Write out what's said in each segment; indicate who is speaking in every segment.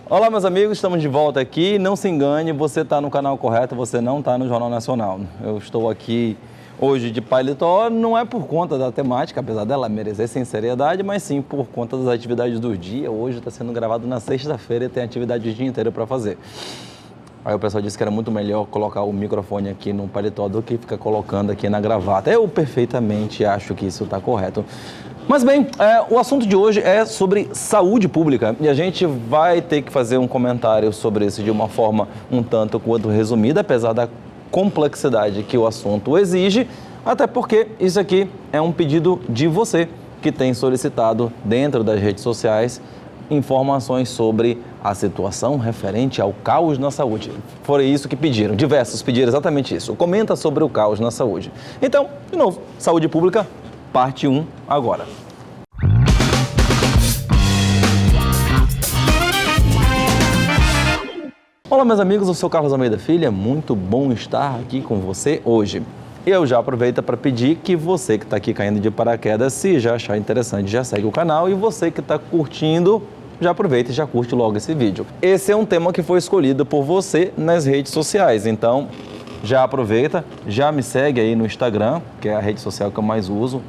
Speaker 1: Olá, meus amigos, estamos de volta aqui. Não se engane, você está no canal correto, você não está no Jornal Nacional. Eu estou aqui hoje de paletó, não é por conta da temática, apesar dela merecer sem seriedade, mas sim por conta das atividades do dia. Hoje está sendo gravado na sexta-feira e tem atividade o dia inteiro para fazer. Aí o pessoal disse que era muito melhor colocar o microfone aqui no paletó do que ficar colocando aqui na gravata. Eu perfeitamente acho que isso está correto. Mas bem, o assunto de hoje é sobre saúde pública e a gente vai ter que fazer um comentário sobre isso de uma forma um tanto quanto resumida, apesar da complexidade que o assunto exige, até porque isso aqui é um pedido de você que tem solicitado dentro das redes sociais informações sobre a situação referente ao caos na saúde. Foi isso que pediram, diversos pediram exatamente isso. Comenta sobre o caos na saúde. Então, de novo, saúde pública, parte 1 agora. Olá, meus amigos, eu sou Carlos Almeida Filho, é muito bom estar aqui com você hoje. Eu já aproveito para pedir que você que está aqui caindo de paraquedas, se já achar interessante, já segue o canal, e você que está curtindo, já aproveita e já curte logo esse vídeo. Esse é um tema que foi escolhido por você nas redes sociais, então já aproveita, já me segue aí no Instagram, que é a rede social que eu mais uso,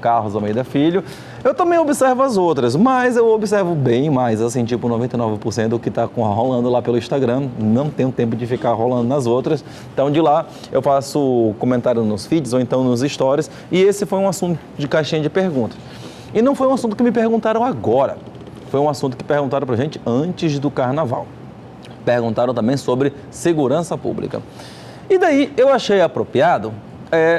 Speaker 1: @CarlosAlmeidaFilho. Eu também observo as outras, mas eu observo bem mais, assim, tipo 99% do que está rolando lá pelo Instagram. Não tenho tempo de ficar rolando nas outras. Então, de lá, eu faço comentário nos feeds ou então nos stories. E esse foi um assunto de caixinha de perguntas. E não foi um assunto que me perguntaram agora. Foi um assunto que perguntaram pra gente antes do Carnaval. Perguntaram também sobre segurança pública. E daí eu achei apropriado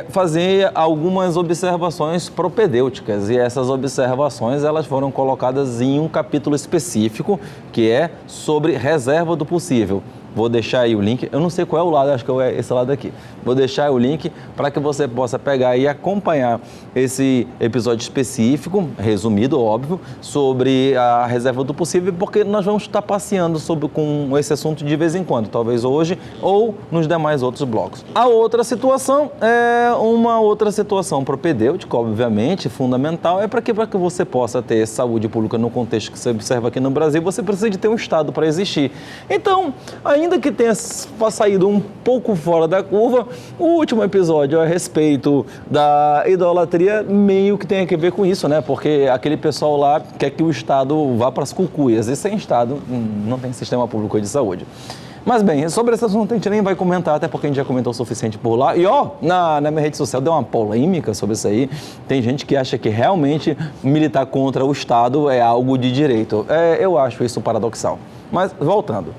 Speaker 1: fazer algumas observações propedêuticas, e essas observações elas foram colocadas em um capítulo específico que é sobre reserva do possível. Vou deixar aí o link, eu não sei qual é o lado, acho que é esse lado aqui. Vou deixar aí o link para que você possa pegar e acompanhar esse episódio específico, resumido, óbvio, sobre a reserva do possível, porque nós vamos estar passeando com esse assunto de vez em quando, talvez hoje ou nos demais outros blocos. A outra situação é uma outra situação propedêutica, obviamente, fundamental, é para que você possa ter saúde pública no contexto que você observa aqui no Brasil, você precisa de ter um Estado para existir. Então, ainda que tenha saído um pouco fora da curva, o último episódio a respeito da idolatria meio que tem a ver com isso, né? Porque aquele pessoal lá quer que o Estado vá para as cucuias, e sem Estado não tem sistema público de saúde. Mas bem, sobre esse assunto a gente nem vai comentar, até porque a gente já comentou o suficiente por lá. E na minha rede social deu uma polêmica sobre isso aí. Tem gente que acha que realmente militar contra o Estado é algo de direito. Eu acho isso paradoxal. Mas voltando.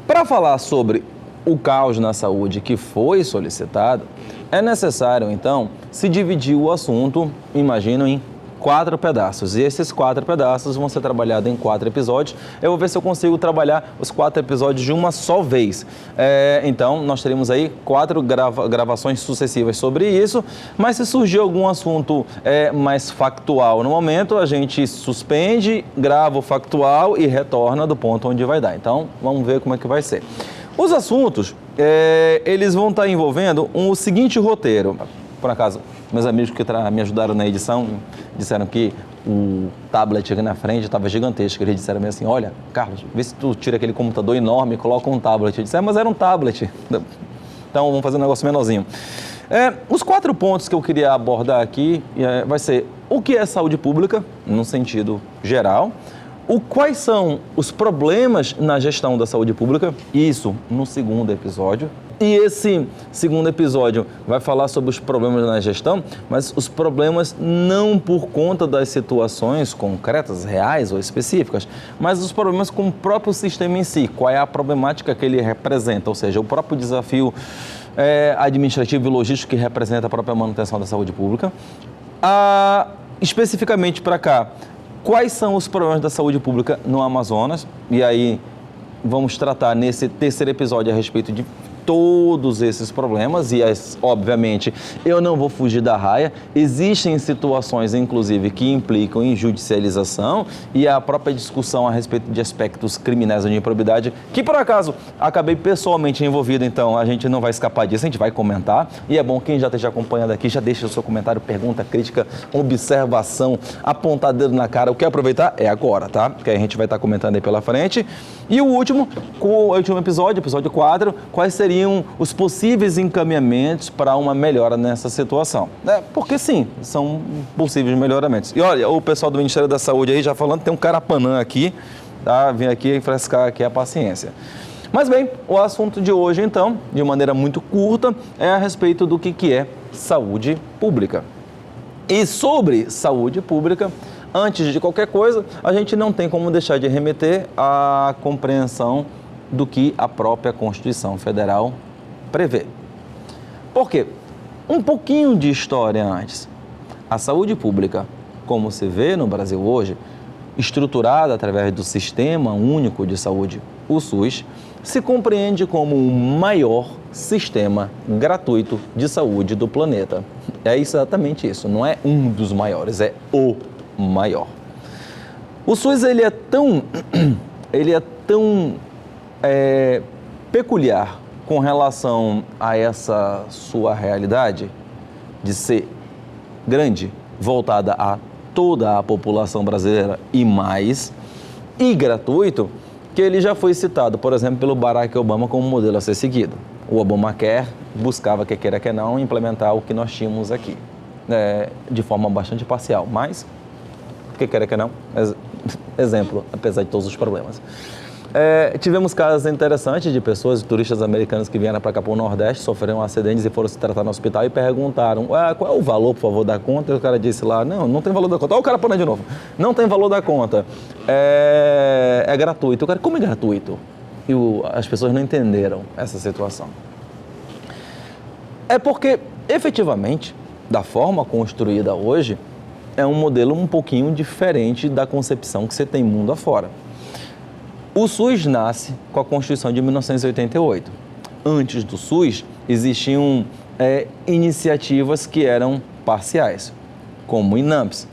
Speaker 1: Para falar sobre o caos na saúde que foi solicitado, é necessário, então, se dividir o assunto, imagino, em 4 pedaços. E esses 4 pedaços vão ser trabalhados em 4 episódios. Eu vou ver se eu consigo trabalhar os 4 episódios de uma só vez. Então, nós teremos aí 4 gravações sucessivas sobre isso, mas se surgir algum assunto mais factual no momento, a gente suspende, grava o factual e retorna do ponto onde vai dar. Então, vamos ver como é que vai ser. Os assuntos, eles vão estar envolvendo o seguinte roteiro. Por acaso, meus amigos que me ajudaram na edição disseram que o tablet aqui na frente estava gigantesco. Eles disseram assim: olha, Carlos, vê se tu tira aquele computador enorme e coloca um tablet. Eu disse: mas era um tablet. Então vamos fazer um negócio menorzinho. Os 4 pontos que eu queria abordar aqui vai ser o que é saúde pública, no sentido geral. Quais são os problemas na gestão da saúde pública, isso no segundo episódio. E esse segundo episódio vai falar sobre os problemas na gestão, mas os problemas não por conta das situações concretas, reais ou específicas, mas os problemas com o próprio sistema em si, qual é a problemática que ele representa, ou seja, o próprio desafio administrativo e logístico que representa a própria manutenção da saúde pública. Especificamente para cá, quais são os problemas da saúde pública no Amazonas? E aí vamos tratar nesse terceiro episódio a respeito de todos esses problemas e, obviamente, eu não vou fugir da raia. Existem situações, inclusive, que implicam em judicialização e a própria discussão a respeito de aspectos criminais ou de improbidade, que, por acaso, acabei pessoalmente envolvido, então a gente não vai escapar disso, a gente vai comentar. E é bom quem já esteja acompanhando aqui, já deixa o seu comentário, pergunta, crítica, observação, apontar dedo na cara. O que aproveitar é agora, tá? Porque a gente vai estar comentando aí pela frente. E o último episódio, episódio 4, quais seriam os possíveis encaminhamentos para uma melhora nessa situação? Porque sim, são possíveis melhoramentos. E olha, o pessoal do Ministério da Saúde aí já falando, tem um carapanã aqui, tá? Vem aqui refrescar aqui a paciência. Mas bem, o assunto de hoje então, de maneira muito curta, é a respeito do que é saúde pública. E sobre saúde pública, antes de qualquer coisa, a gente não tem como deixar de remeter à compreensão do que a própria Constituição Federal prevê. Por quê? Um pouquinho de história antes. A saúde pública, como se vê no Brasil hoje, estruturada através do Sistema Único de Saúde, o SUS, se compreende como o maior sistema gratuito de saúde do planeta. É exatamente isso, não é um dos maiores, é o maior. O SUS ele é tão peculiar com relação a essa sua realidade de ser grande, voltada a toda a população brasileira e mais, e gratuito, que ele já foi citado, por exemplo, pelo Barack Obama como modelo a ser seguido. O Obamacare buscava, que queira que não, implementar o que nós tínhamos aqui, de forma bastante parcial, mas, que queira que não, exemplo, apesar de todos os problemas. Tivemos casos interessantes de pessoas, turistas americanos que vieram para cá para o Nordeste, sofreram acidentes e foram se tratar no hospital e perguntaram, qual é o valor, por favor, da conta? E o cara disse lá, não tem valor da conta. Olha o cara pondo de novo, não tem valor da conta, é gratuito. O cara, como é gratuito? E as pessoas não entenderam essa situação. É porque, efetivamente, da forma construída hoje, é um modelo um pouquinho diferente da concepção que você tem mundo afora. O SUS nasce com a Constituição de 1988. Antes do SUS, existiam iniciativas que eram parciais, como o INAMPS,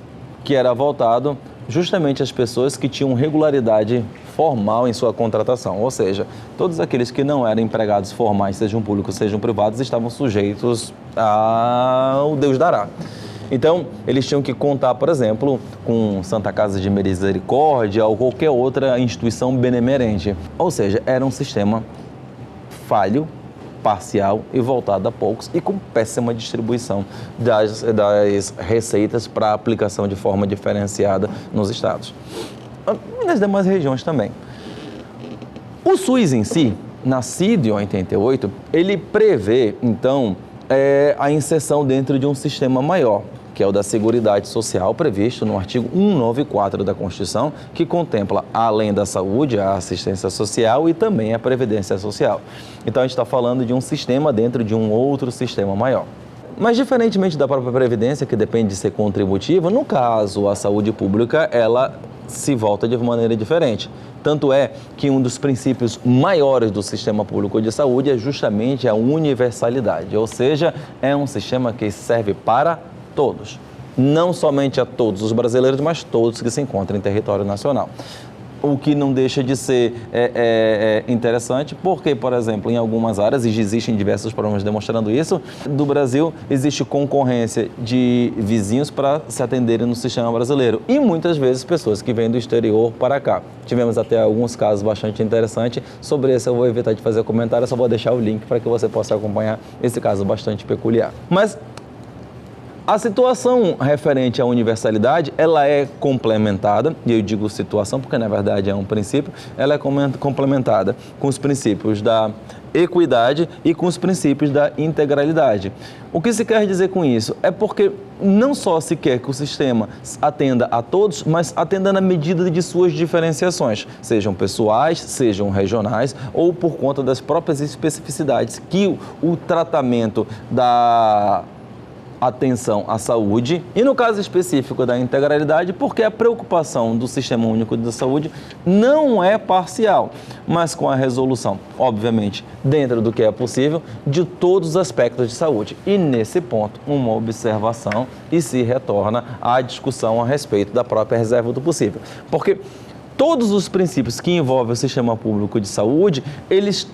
Speaker 1: que era voltado justamente às pessoas que tinham regularidade formal em sua contratação, ou seja, todos aqueles que não eram empregados formais, sejam públicos, sejam privados, estavam sujeitos ao Deus dará. Então, eles tinham que contar, por exemplo, com Santa Casa de Misericórdia ou qualquer outra instituição benemerente. Ou seja, era um sistema falho, parcial e voltado a poucos e com péssima distribuição das receitas para aplicação de forma diferenciada nos estados. E nas demais regiões também. O SUS em si, nascido em 88, ele prevê, então, a inserção dentro de um sistema maior, que é o da Seguridade Social, previsto no artigo 194 da Constituição, que contempla, além da saúde, a assistência social e também a previdência social. Então, a gente está falando de um sistema dentro de um outro sistema maior. Mas, diferentemente da própria Previdência, que depende de ser contributiva, no caso, a saúde pública, ela se volta de maneira diferente. Tanto é que um dos princípios maiores do sistema público de saúde é justamente a universalidade, ou seja, é um sistema que serve para todos, não somente a todos os brasileiros, mas todos que se encontram em território nacional. O que não deixa de ser interessante, porque, por exemplo, em algumas áreas, e existem diversos programas demonstrando isso, do Brasil existe concorrência de vizinhos para se atenderem no sistema brasileiro. E muitas vezes pessoas que vêm do exterior para cá. Tivemos até alguns casos bastante interessantes. Sobre esse eu vou evitar de fazer comentário, só vou deixar o link para que você possa acompanhar esse caso bastante peculiar. Mas a situação referente à universalidade, ela é complementada, e eu digo situação porque na verdade é um princípio, ela é complementada com os princípios da equidade e com os princípios da integralidade. O que se quer dizer com isso? É porque não só se quer que o sistema atenda a todos, mas atenda na medida de suas diferenciações, sejam pessoais, sejam regionais ou por conta das próprias especificidades que o tratamento da atenção à saúde e, no caso específico da integralidade, porque a preocupação do Sistema Único de Saúde não é parcial, mas com a resolução, obviamente, dentro do que é possível, de todos os aspectos de saúde. E, nesse ponto, uma observação e se retorna à discussão a respeito da própria reserva do possível. Porque todos os princípios que envolvem o Sistema Público de Saúde, eles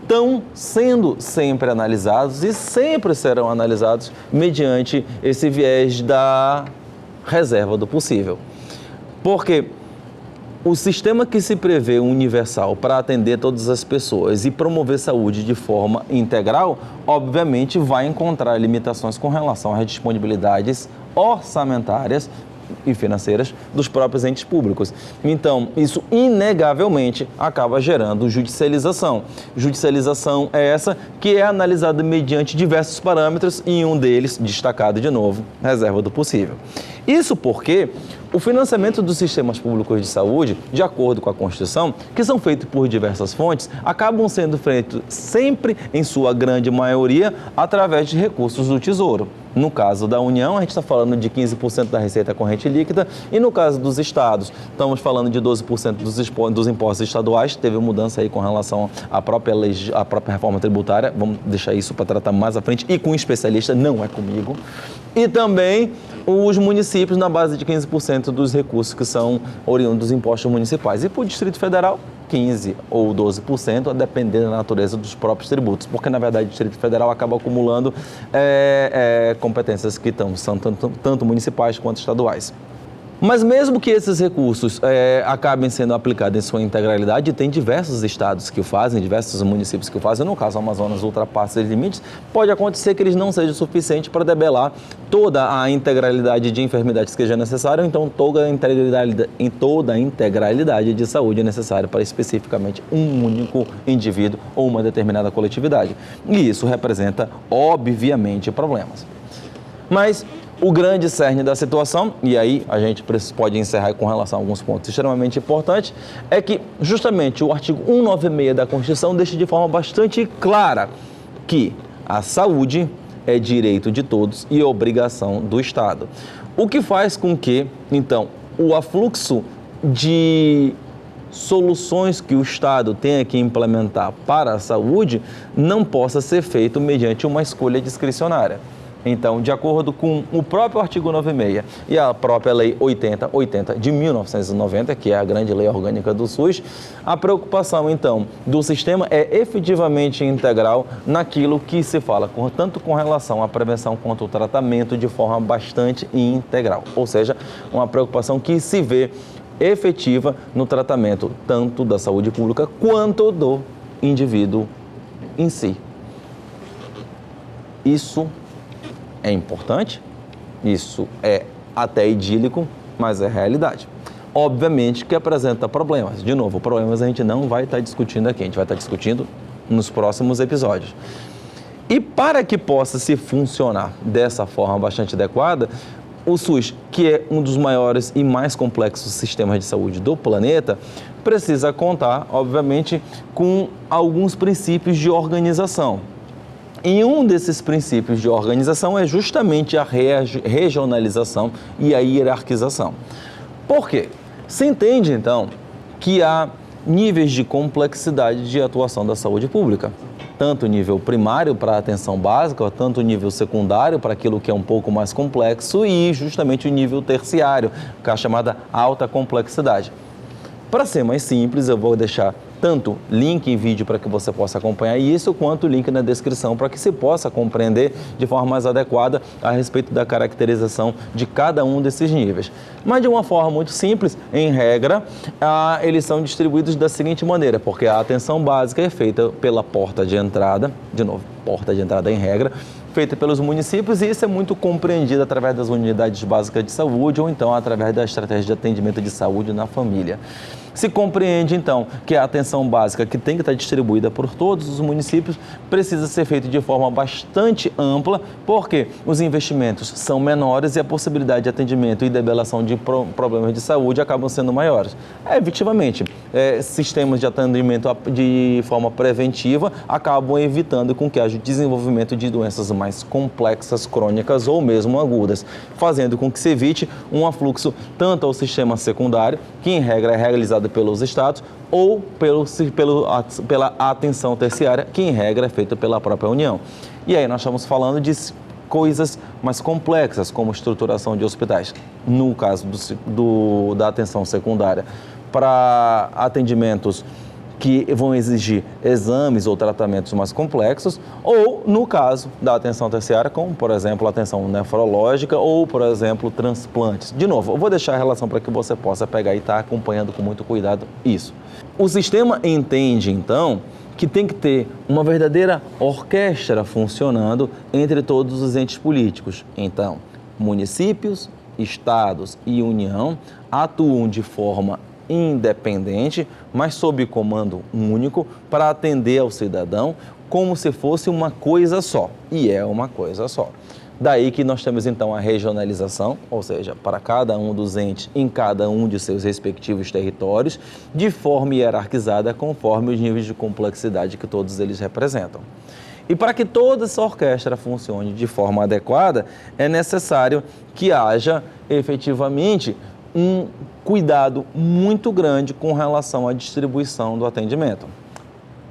Speaker 1: estão sendo sempre analisados e sempre serão analisados mediante esse viés da reserva do possível. Porque o sistema que se prevê universal para atender todas as pessoas e promover saúde de forma integral, obviamente vai encontrar limitações com relação às disponibilidades orçamentárias e financeiras dos próprios entes públicos. Então, isso inegavelmente acaba gerando judicialização. Judicialização é essa que é analisada mediante diversos parâmetros e um deles, destacado de novo, reserva do possível. Isso porque o financiamento dos sistemas públicos de saúde, de acordo com a Constituição, que são feitos por diversas fontes, acabam sendo feitos sempre, em sua grande maioria, através de recursos do Tesouro. No caso da União, a gente está falando de 15% da receita corrente líquida e no caso dos estados, estamos falando de 12% dos impostos estaduais. Teve mudança aí com relação à própria reforma tributária, vamos deixar isso para tratar mais à frente e com um especialista, não é comigo. E também os municípios na base de 15% dos recursos que são oriundos dos impostos municipais. E para o Distrito Federal, 15% ou 12%, a depender da natureza dos próprios tributos, porque na verdade o Distrito Federal acaba acumulando competências que são tanto municipais quanto estaduais. Mas mesmo que esses recursos acabem sendo aplicados em sua integralidade, tem diversos estados que o fazem, diversos municípios que o fazem. No caso, o Amazonas ultrapassa esses limites, pode acontecer que eles não sejam suficientes para debelar toda a integralidade de enfermidades que seja necessária, ou então toda a integralidade de saúde necessária para especificamente um único indivíduo ou uma determinada coletividade. E isso representa, obviamente, problemas. Mas o grande cerne da situação, e aí a gente pode encerrar com relação a alguns pontos extremamente importantes, é que justamente o artigo 196 da Constituição deixa de forma bastante clara que a saúde é direito de todos e obrigação do Estado. O que faz com que, então, o afluxo de soluções que o Estado tenha que implementar para a saúde não possa ser feito mediante uma escolha discricionária. Então, de acordo com o próprio artigo 96 e a própria Lei 8080 de 1990, que é a grande lei orgânica do SUS, a preocupação, então, do sistema é efetivamente integral naquilo que se fala, tanto com relação à prevenção quanto ao tratamento, de forma bastante integral. Ou seja, uma preocupação que se vê efetiva no tratamento tanto da saúde pública quanto do indivíduo em si. Isso é importante, isso é até idílico, mas é realidade. Obviamente que apresenta problemas. De novo, problemas a gente não vai estar discutindo aqui, a gente vai estar discutindo nos próximos episódios. E para que possa se funcionar dessa forma bastante adequada, o SUS, que é um dos maiores e mais complexos sistemas de saúde do planeta, precisa contar, obviamente, com alguns princípios de organização. E um desses princípios de organização é justamente a regionalização e a hierarquização. Por quê? Se entende, então, que há níveis de complexidade de atuação da saúde pública. Tanto o nível primário para a atenção básica, tanto o nível secundário para aquilo que é um pouco mais complexo e justamente o nível terciário, que é a chamada alta complexidade. Para ser mais simples, eu vou deixar tanto link em vídeo para que você possa acompanhar isso, quanto link na descrição para que você possa compreender de forma mais adequada a respeito da caracterização de cada um desses níveis. Mas de uma forma muito simples, em regra, eles são distribuídos da seguinte maneira, porque a atenção básica é feita pela porta de entrada, de novo, porta de entrada em regra, feita pelos municípios, e isso é muito compreendido através das unidades básicas de saúde ou então através da estratégia de atendimento de saúde na família. Se compreende, então, que a atenção básica, que tem que estar distribuída por todos os municípios, precisa ser feita de forma bastante ampla, porque os investimentos são menores e a possibilidade de atendimento e debelação de problemas de saúde acabam sendo maiores. Efetivamente, sistemas de atendimento de forma preventiva acabam evitando com que haja haja o desenvolvimento de doenças mais complexas, crônicas ou mesmo agudas, fazendo com que se evite um afluxo tanto ao sistema secundário, que em regra é realizado pelos estados, ou pela atenção terciária, que em regra é feita pela própria União. E aí nós estamos falando de coisas mais complexas, como estruturação de hospitais. No caso da atenção secundária, para atendimentos que vão exigir exames ou tratamentos mais complexos, ou no caso da atenção terciária, como, por exemplo, atenção nefrológica ou, por exemplo, transplantes. De novo, eu vou deixar a relação para que você possa pegar e estar acompanhando com muito cuidado isso. O sistema entende, então, que tem que ter uma verdadeira orquestra funcionando entre todos os entes políticos. Então, municípios, estados e União atuam de forma independente, mas sob comando único, para atender ao cidadão como se fosse uma coisa só, e é uma coisa só. Daí que nós temos então a regionalização, ou seja, para cada um dos entes em cada um de seus respectivos territórios, de forma hierarquizada conforme os níveis de complexidade que todos eles representam. E para que toda essa orquestra funcione de forma adequada, é necessário que haja efetivamente um cuidado muito grande com relação à distribuição do atendimento.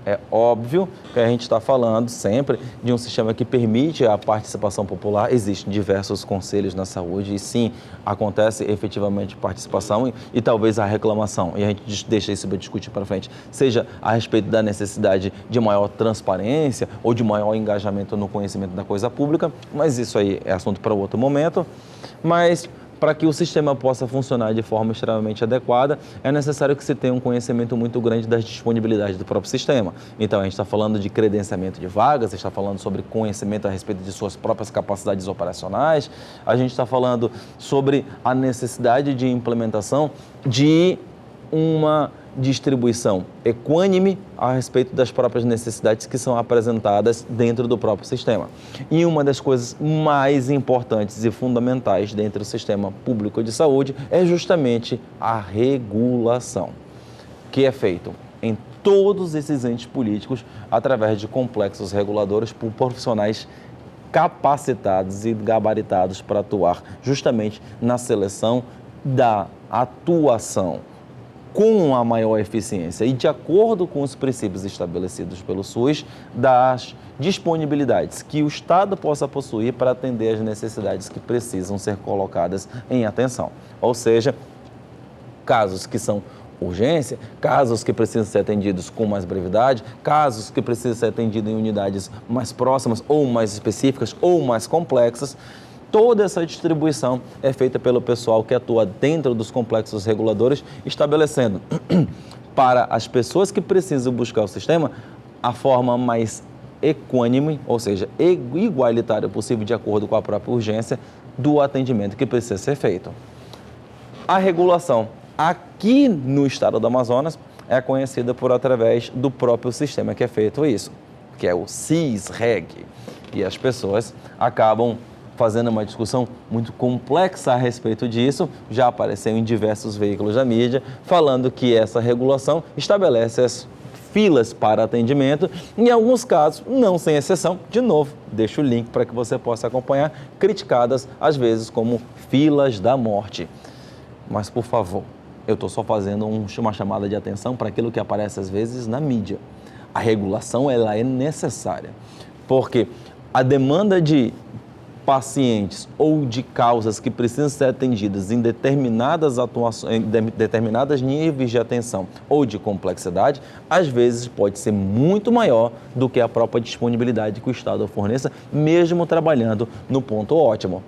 Speaker 1: É óbvio que a gente está falando sempre de um sistema que permite a participação popular. Existem diversos conselhos na saúde e sim, acontece efetivamente participação e talvez a reclamação, e a gente deixa isso para discutir para frente, seja a respeito da necessidade de maior transparência ou de maior engajamento no conhecimento da coisa pública, mas isso aí é assunto para outro momento. Mas para que o sistema possa funcionar de forma extremamente adequada, é necessário que se tenha um conhecimento muito grande das disponibilidades do próprio sistema. Então, a gente está falando de credenciamento de vagas, está falando sobre conhecimento a respeito de suas próprias capacidades operacionais, a gente está falando sobre a necessidade de implementação de uma distribuição equânime a respeito das próprias necessidades que são apresentadas dentro do próprio sistema. E uma das coisas mais importantes e fundamentais dentro do sistema público de saúde é justamente a regulação, que é feito em todos esses entes políticos através de complexos reguladores por profissionais capacitados e gabaritados para atuar justamente na seleção da atuação com a maior eficiência e de acordo com os princípios estabelecidos pelo SUS, das disponibilidades que o Estado possa possuir para atender as necessidades que precisam ser colocadas em atenção. Ou seja, casos que são urgência, casos que precisam ser atendidos com mais brevidade, casos que precisam ser atendidos em unidades mais próximas ou mais específicas ou mais complexas. Toda essa distribuição é feita pelo pessoal que atua dentro dos complexos reguladores, estabelecendo para as pessoas que precisam buscar o sistema a forma mais equânime, ou seja, igualitária possível de acordo com a própria urgência do atendimento que precisa ser feito. A regulação aqui no estado do Amazonas é conhecida por através do próprio sistema que é feito isso, que é o CIS-REG, e as pessoas acabam fazendo uma discussão muito complexa a respeito disso, já apareceu em diversos veículos da mídia, falando que essa regulação estabelece as filas para atendimento, em alguns casos, não sem exceção, de novo, deixo o link para que você possa acompanhar, criticadas às vezes como filas da morte. Mas, por favor, eu estou só fazendo uma chamada de atenção para aquilo que aparece às vezes na mídia. A regulação, ela é necessária, porque a demanda de pacientes ou de causas que precisam ser atendidas em determinadas atuações, em determinados níveis de atenção ou de complexidade, às vezes pode ser muito maior do que a própria disponibilidade que o Estado forneça, mesmo trabalhando no ponto ótimo.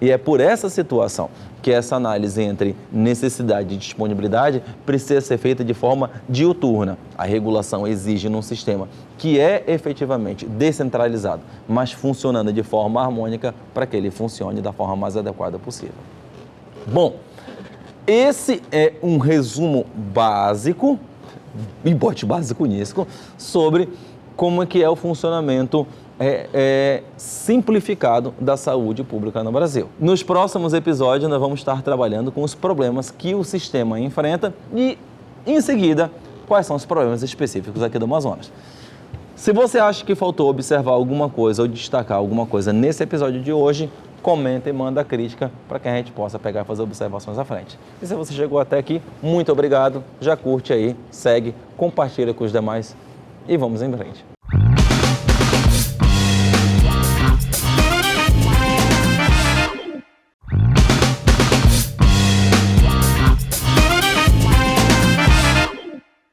Speaker 1: E é por essa situação que essa análise entre necessidade e disponibilidade precisa ser feita de forma diuturna. A regulação exige num sistema que é efetivamente descentralizado, mas funcionando de forma harmônica para que ele funcione da forma mais adequada possível. Bom, esse é um resumo básico, e bote básico nisso, sobre como é que é o funcionamento simplificado da saúde pública no Brasil. Nos próximos episódios, nós vamos estar trabalhando com os problemas que o sistema enfrenta e, em seguida, quais são os problemas específicos aqui do Amazonas. Se você acha que faltou observar alguma coisa ou destacar alguma coisa nesse episódio de hoje, comenta e manda a crítica para que a gente possa pegar e fazer observações à frente. E se você chegou até aqui, muito obrigado, já curte aí, segue, compartilha com os demais e vamos em frente.